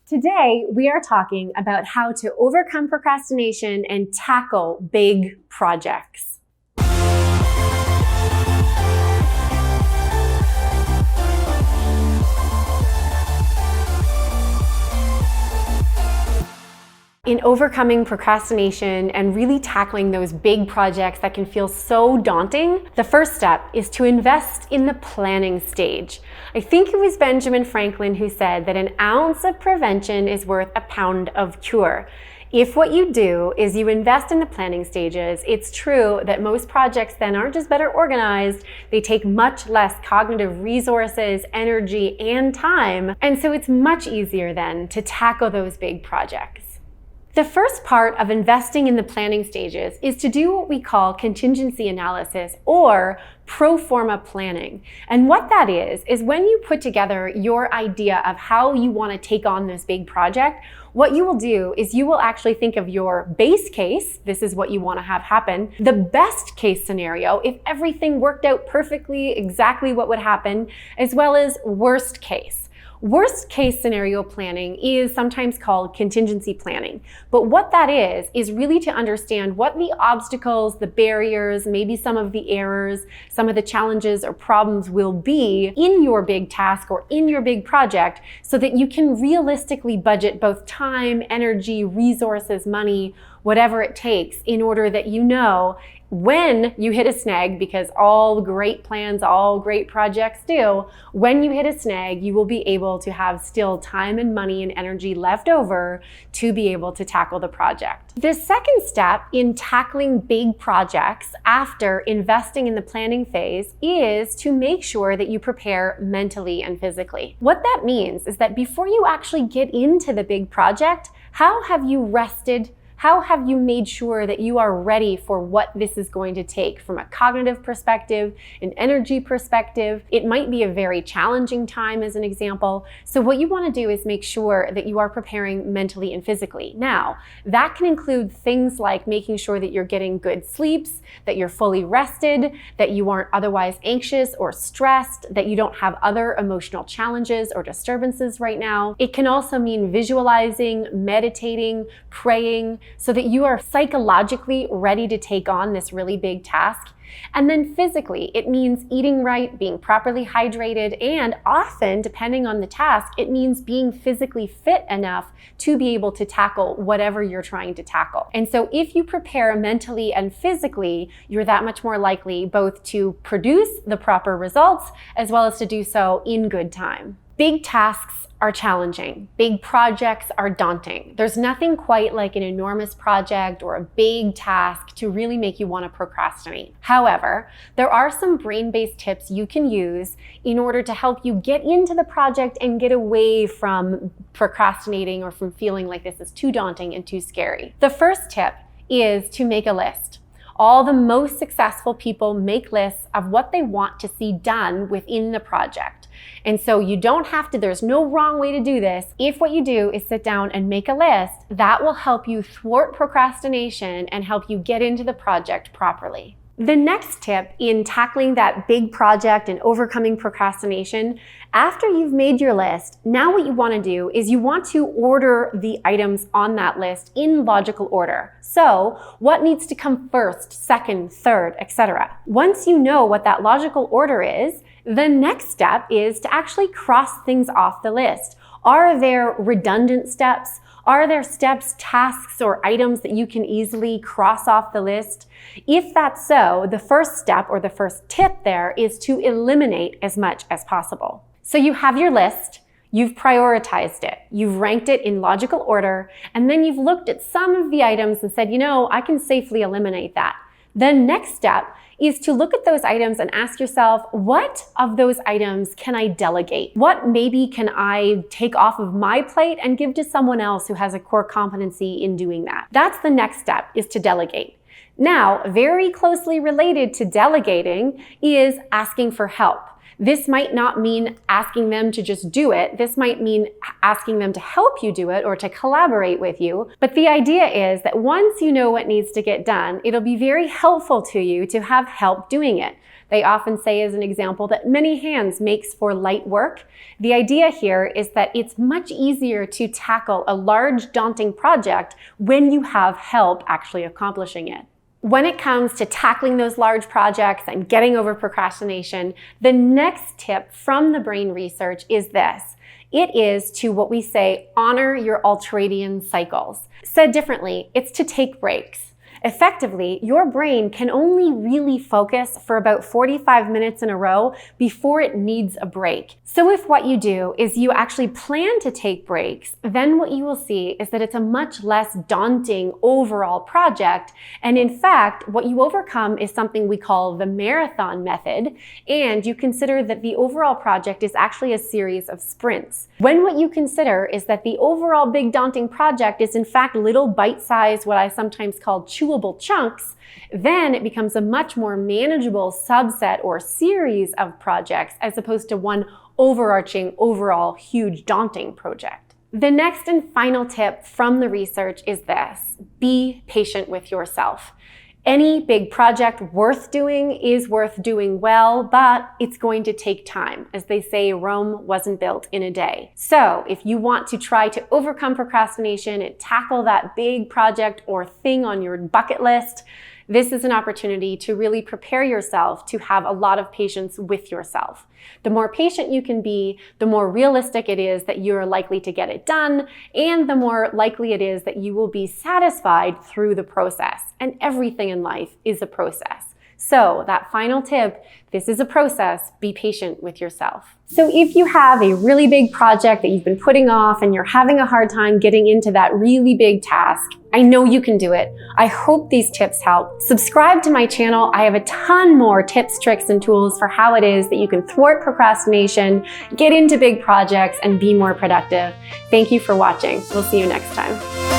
Today, we are talking about how to overcome procrastination and tackle big projects. In overcoming procrastination and really tackling those big projects that can feel so daunting, the first step is to invest in the planning stage. I think it was Benjamin Franklin who said that an ounce of prevention is worth a pound of cure. If what you do is you invest in the planning stages, it's true that most projects then aren't just better organized, they take much less cognitive resources, energy, and time, and so it's much easier then to tackle those big projects. The first part of investing in the planning stages is to do what we call contingency analysis or pro forma planning. And what that is when you put together your idea of how you want to take on this big project, what you will do is you will actually think of your base case, this is what you want to have happen, the best case scenario, if everything worked out perfectly, exactly what would happen, as well as worst case. Worst case scenario planning is sometimes called contingency planning. But what that is really to understand what the obstacles, the barriers, maybe some of the errors, some of the challenges or problems will be in your big task or in your big project so that you can realistically budget both time, energy, resources, money, whatever it takes in order that you know when you hit a snag, because all great plans, all great projects do, when you hit a snag, you will be able to have still time and money and energy left over to be able to tackle the project. The second step in tackling big projects after investing in the planning phase is to make sure that you prepare mentally and physically. What that means is that before you actually get into the big project, how have you rested? How have you made sure that you are ready for what this is going to take from a cognitive perspective, an energy perspective? It might be a very challenging time as an example. So what you want to do is make sure that you are preparing mentally and physically. Now, that can include things like making sure that you're getting good sleeps, that you're fully rested, that you aren't otherwise anxious or stressed, that you don't have other emotional challenges or disturbances right now. It can also mean visualizing, meditating, praying, so that you are psychologically ready to take on this really big task. And then physically, it means eating right, being properly hydrated, and often, depending on the task, it means being physically fit enough to be able to tackle whatever you're trying to tackle. And so if you prepare mentally and physically, you're that much more likely both to produce the proper results as well as to do so in good time. Big tasks are challenging. Big projects are daunting. There's nothing quite like an enormous project or a big task to really make you want to procrastinate. However, there are some brain-based tips you can use in order to help you get into the project and get away from procrastinating or from feeling like this is too daunting and too scary. The first tip is to make a list. All the most successful people make lists of what they want to see done within the project. And so you don't have to, there's no wrong way to do this. If what you do is sit down and make a list, that will help you thwart procrastination and help you get into the project properly. The next tip in tackling that big project and overcoming procrastination, after you've made your list, now what you want to do is you want to order the items on that list in logical order. So what needs to come first, second, third, etc. Once you know what that logical order is, the next step is to actually cross things off the list. Are there redundant steps? Are there steps, tasks, or items that you can easily cross off the list? If that's so, the first step or the first tip there is to eliminate as much as possible. So you have your list, you've prioritized it, you've ranked it in logical order, and then you've looked at some of the items and said, I can safely eliminate that. The next step is to look at those items and ask yourself, what of those items can I delegate? What maybe can I take off of my plate and give to someone else who has a core competency in doing that? That's the next step, is to delegate. Now, very closely related to delegating is asking for help. This might not mean asking them to just do it. This might mean asking them to help you do it or to collaborate with you. But the idea is that once you know what needs to get done, it'll be very helpful to you to have help doing it. They often say, as an example, that many hands makes for light work. The idea here is that it's much easier to tackle a large, daunting project when you have help actually accomplishing it. When it comes to tackling those large projects and getting over procrastination, the next tip from the brain research is this. It is to, what we say, honor your ultradian cycles. Said differently, it's to take breaks. Effectively, your brain can only really focus for about 45 minutes in a row before it needs a break. So if what you do is you actually plan to take breaks, then what you will see is that it's a much less daunting overall project. And in fact, what you overcome is something we call the marathon method. And you consider that the overall project is actually a series of sprints. When what you consider is that the overall big daunting project is in fact little bite-sized, what I sometimes call chewable chunks, then it becomes a much more manageable subset or series of projects as opposed to one overarching, overall, huge, daunting project. The next and final tip from the research is this: be patient with yourself. Any big project worth doing is worth doing well, but it's going to take time. As they say, Rome wasn't built in a day. So if you want to try to overcome procrastination and tackle that big project or thing on your bucket list, this is an opportunity to really prepare yourself to have a lot of patience with yourself. The more patient you can be, the more realistic it is that you're likely to get it done, and the more likely it is that you will be satisfied through the process. And everything in life is a process. So that final tip, this is a process, be patient with yourself. So if you have a really big project that you've been putting off and you're having a hard time getting into that really big task, I know you can do it. I hope these tips help. Subscribe to my channel. I have a ton more tips, tricks, and tools for how it is that you can thwart procrastination, get into big projects, and be more productive. Thank you for watching. We'll see you next time.